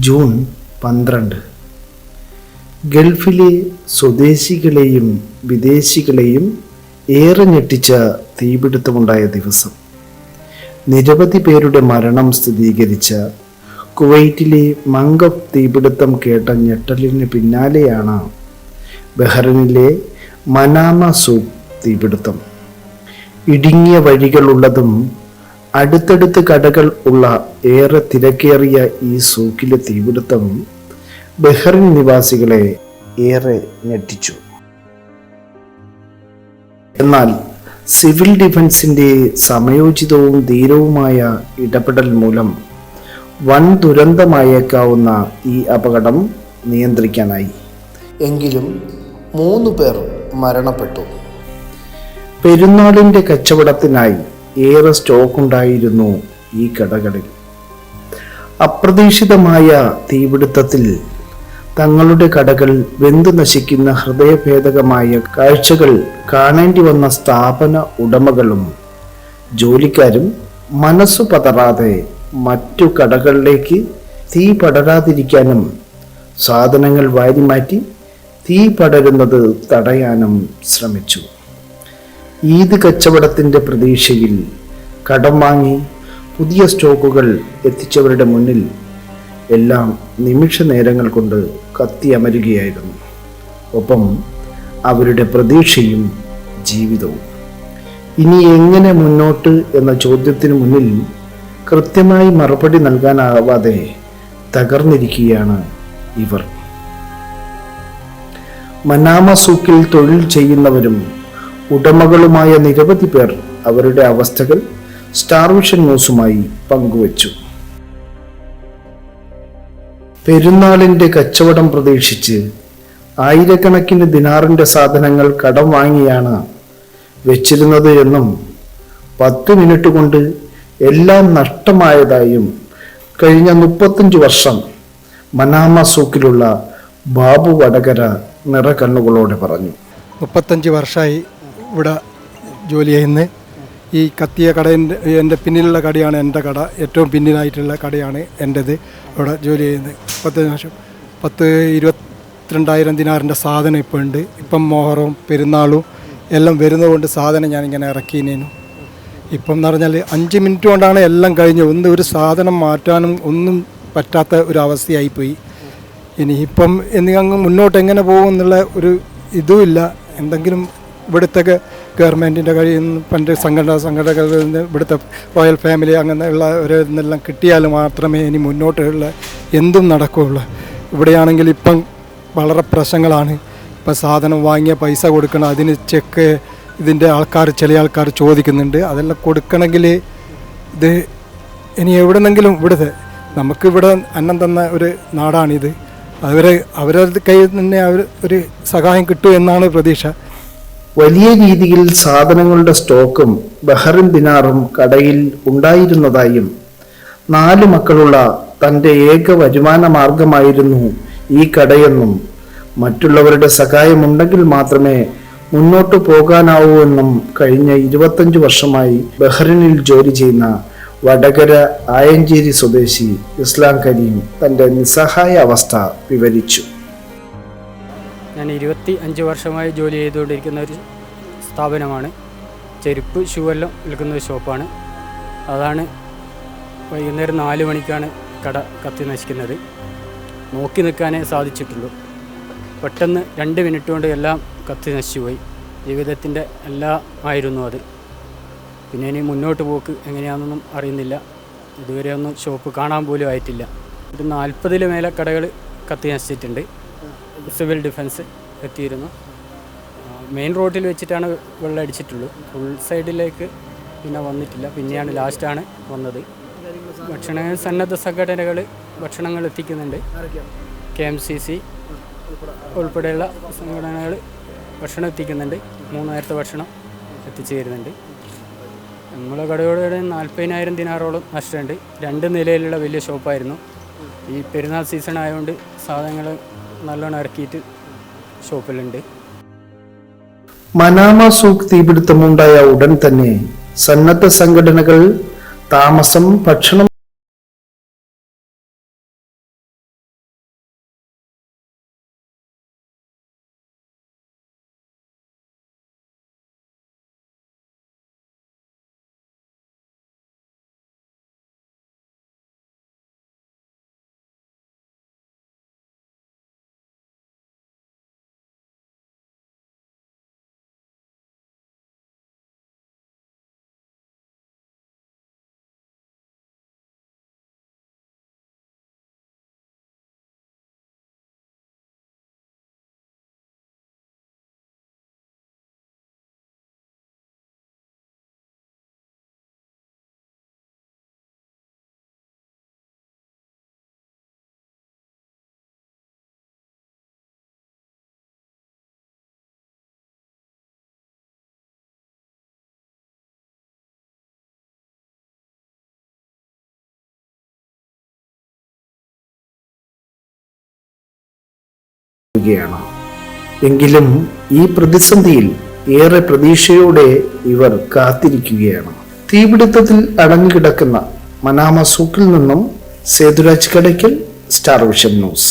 June 12. ഗൾഫിലെ സ്വദേശികളെയും വിദേശികളെയും ഏറെ ഞെട്ടിച്ച തീപിടുത്തമുണ്ടായ ദിവസം. നിരവധി പേരുടെ മരണം സ്ഥിരീകരിച്ച കുവൈറ്റിലെ മംഗഫ് തീപിടുത്തം കേട്ട ഞെട്ടലിന് പിന്നാലെയാണ് ബഹ്റൈനിലെ മനാമ സൂഖ് തീപിടുത്തം. ഇടുങ്ങിയ വഴികളുള്ളതും അടുത്തടുത്ത് കടകൾ ഉള്ള ഏറെ തിരക്കേറിയ ഈ സൂക്കിലെ തീപിടുത്തം ബഹ്റൈൻ നിവാസികളെ ഏറെ ഞെട്ടിച്ചു. എന്നാൽ സിവിൽ ഡിഫൻസിന്റെ സമയോചിതവും ധീരവുമായ ഇടപെടൽ മൂലം വൻ ദുരന്തമായേക്കാവുന്ന ഈ അപകടം നിയന്ത്രിക്കാനായി. എങ്കിലും 3 പേർ മരണപ്പെട്ടു. പെരുന്നാളിന്റെ കച്ചവടത്തിനായി ഏറെ സ്റ്റോക്ക് ഉണ്ടായിരുന്നു ഈ കടകളിൽ. അപ്രതീക്ഷിതമായ തീപിടുത്തത്തിൽ തങ്ങളുടെ കടകൾ വെന്തു നശിക്കുന്ന ഹൃദയഭേദകമായ കാഴ്ചകൾ കാണേണ്ടി വന്ന സ്ഥാപന ഉടമകളും ജോലിക്കാരും മനസ്സു പതറാതെ മറ്റു കടകളിലേക്ക് തീ പടരാതിരിക്കാനും സാധനങ്ങൾ വാരിമാറ്റി തീ പടരുന്നത് തടയാനും ശ്രമിച്ചു. ഈദ് കച്ചവടത്തിൻ്റെ പ്രതീക്ഷയിൽ കടം വാങ്ങി പുതിയ സ്റ്റോക്കുകൾ എത്തിച്ചവരുടെ മുന്നിൽ എല്ലാം നിമിഷ നേരങ്ങൾ കൊണ്ട് കത്തിയമരുകയായിരുന്നു. ഒപ്പം അവരുടെ പ്രതീക്ഷയും ജീവിതവും. ഇനി എങ്ങനെ മുന്നോട്ട് എന്ന ചോദ്യത്തിന് മുന്നിൽ കൃത്യമായി മറുപടി നൽകാനാവാതെ തകർന്നിരിക്കുകയാണ് ഇവർ. മനാമ സൂക്കിൽ തൊഴിൽ ചെയ്യുന്നവരും ഉടമകളുമായ നിരവധി പേർ അവരുടെ അവസ്ഥകൾ സ്റ്റാർ വിഷൻ ന്യൂസുമായി പങ്കുവച്ചു. പെരുന്നാളിന്റെ കച്ചവടം പ്രതീക്ഷിച്ച് ആയിരക്കണക്കിന് ദിനാറിന്റെ സാധനങ്ങൾ കടം വാങ്ങിയാണ് വെച്ചിരുന്നത് എന്നും 10 മിനിറ്റ് കൊണ്ട് എല്ലാം നഷ്ടമായതായും കഴിഞ്ഞ 35 വർഷം മനാമ സൂക്കിലുള്ള ബാബു വടകര നിറകണ്ണുകളോടെ പറഞ്ഞു. 35 വർഷമായി ഇവിടെ ജോലി ചെയ്യുന്നത്. ഈ കത്തിയ കട എൻ്റെ പിന്നിലുള്ള കടയാണ് എൻ്റെ കട. ഏറ്റവും പിന്നിലായിട്ടുള്ള കടയാണ് എൻ്റേത്. ഇവിടെ ജോലി ചെയ്യുന്നത് 10 വർഷം. 22,000 ദിനാറിൻ്റെ സാധനം ഇപ്പോൾ ഉണ്ട്. ഇപ്പം മോഹറവും പെരുന്നാളും എല്ലാം വരുന്നതുകൊണ്ട് സാധനം ഞാനിങ്ങനെ ഇറക്കിനേനു. ഇപ്പം എന്ന് പറഞ്ഞാൽ 5 മിനിറ്റ് കൊണ്ടാണ് എല്ലാം കഴിഞ്ഞ്. ഒരു സാധനം മാറ്റാനും ഒന്നും പറ്റാത്ത ഒരു അവസ്ഥയായിപ്പോയി. ഇനിയിപ്പം അങ്ങ് മുന്നോട്ട് എങ്ങനെ പോകും എന്നുള്ള ഒരു ഇതുമില്ല. എന്തെങ്കിലും ഇവിടുത്തെ ഗവൺമെൻറ്റിൻ്റെ കയ്യിൽ നിന്ന് പണ്ട് സംഘടനകളിൽ നിന്ന് ഇവിടുത്തെ റോയൽ ഫാമിലി അങ്ങനെയുള്ള ഒരു ഇതെല്ലാം കിട്ടിയാൽ മാത്രമേ ഇനി മുന്നോട്ടുള്ള എന്തും നടക്കുകയുള്ളൂ. ഇവിടെയാണെങ്കിൽ ഇപ്പം വളരെ പ്രശ്നങ്ങളാണ്. ഇപ്പം സാധനം വാങ്ങിയ പൈസ കൊടുക്കണം, അതിന് ചെക്ക് ഇതിൻ്റെ ചില ആൾക്കാർ ചോദിക്കുന്നുണ്ട്. അതെല്ലാം കൊടുക്കണമെങ്കിൽ ഇത് ഇനി എവിടെന്നെങ്കിലും ഇവിടുത്തെ നമുക്കിവിടെ അന്നം തന്ന ഒരു നാടാണിത്. അവരുടെ കയ്യിൽ തന്നെ ഒരു സഹായം കിട്ടും എന്നാണ് പ്രതീക്ഷ. വലിയ രീതിയിൽ സാധനങ്ങളുടെ സ്റ്റോക്കും ബഹ്റൈൻ ദിനാറും കടയിൽ ഉണ്ടായിരുന്നതായും 4 മക്കളുള്ള തൻ്റെ ഏക വരുമാന മാർഗമായിരുന്നു ഈ കടയെന്നും മറ്റുള്ളവരുടെ സഹായമുണ്ടെങ്കിൽ മാത്രമേ മുന്നോട്ട് പോകാനാവൂ എന്നും കഴിഞ്ഞ 25 വർഷമായി ബഹ്റൈനിൽ ജോലി ചെയ്യുന്ന വടകര ആയഞ്ചേരി സ്വദേശി ഇസ്ലാം കരീം തൻ്റെ നിസ്സഹായ അവസ്ഥ വിവരിച്ചു. ഞാൻ 25 വർഷമായി ജോലി ചെയ്തുകൊണ്ടിരിക്കുന്ന ഒരു സ്ഥാപനമാണ്. ചെരുപ്പ് ഷൂ എല്ലാം വിൽക്കുന്ന ഒരു ഷോപ്പാണ്. അതാണ് വൈകുന്നേരം 4 മണിക്കാണ് കട കത്തി നശിക്കുന്നത്. നോക്കി നിൽക്കാനേ സാധിച്ചിട്ടുള്ളൂ. പെട്ടെന്ന് 2 മിനിറ്റ് കൊണ്ട് എല്ലാം കത്തി നശിച്ചുപോയി. ജീവിതത്തിൻ്റെ എല്ലാം ആയിരുന്നു അത്. പിന്നെ ഇനി മുന്നോട്ട് പോക്ക് എങ്ങനെയാണെന്നൊന്നും അറിയുന്നില്ല. ഇതുവരെ ഒന്നും ഷോപ്പ് കാണാൻ പോലും ആയിട്ടില്ല. ഒരു 40-ൽ മേലെ കടകൾ കത്തി നശിച്ചിട്ടുണ്ട്. സിവിൽ ഡിഫൻസ് എത്തിയിരുന്നു. മെയിൻ റോഡിൽ വെച്ചിട്ടാണ് വെള്ളം അടിച്ചിട്ടുള്ളൂ. ഫുൾ സൈഡിലേക്ക് പിന്നെ വന്നിട്ടില്ല. പിന്നെയാണ് ലാസ്റ്റാണ് വന്നത്. സന്നദ്ധ സംഘടനകൾ ഭക്ഷണങ്ങൾ എത്തിക്കുന്നുണ്ട്. KMCC ഉൾപ്പെടെയുള്ള സംഘടനകൾ ഭക്ഷണം എത്തിക്കുന്നുണ്ട്. 3 നേരത്തെ ഭക്ഷണം എത്തിച്ചു തരുന്നുണ്ട്. നമ്മളെ കടയോടെ 40,000 ദിനാറോളം നഷ്ടമുണ്ട്. 2 നിലയിലുള്ള വലിയ ഷോപ്പായിരുന്നു. ഈ പെരുന്നാൾ സീസൺ ആയതുകൊണ്ട് സാധനങ്ങൾ നല്ലോണം ഇറക്കിയിട്ട് ഷോപ്പിലുണ്ട്. മനാമ സൂക്ക് തീപിടുത്തമുണ്ടായ ഉടൻ തന്നെ സന്നദ്ധ സംഘടനകൾ താമസം, ഭക്ഷണം വരികയാണ്. എങ്കിലും ഈ പ്രതിസന്ധിയിൽ ഏറെ പ്രതീക്ഷയോടെ ഇവർ കാത്തിരിക്കുകയാണ്. തീപിടുത്തത്തിൽ അടങ്ങിക്കിടക്കുന്ന മനാമ സൂക്കിൽ നിന്നും Sethuraj Kadakkal, star vision news.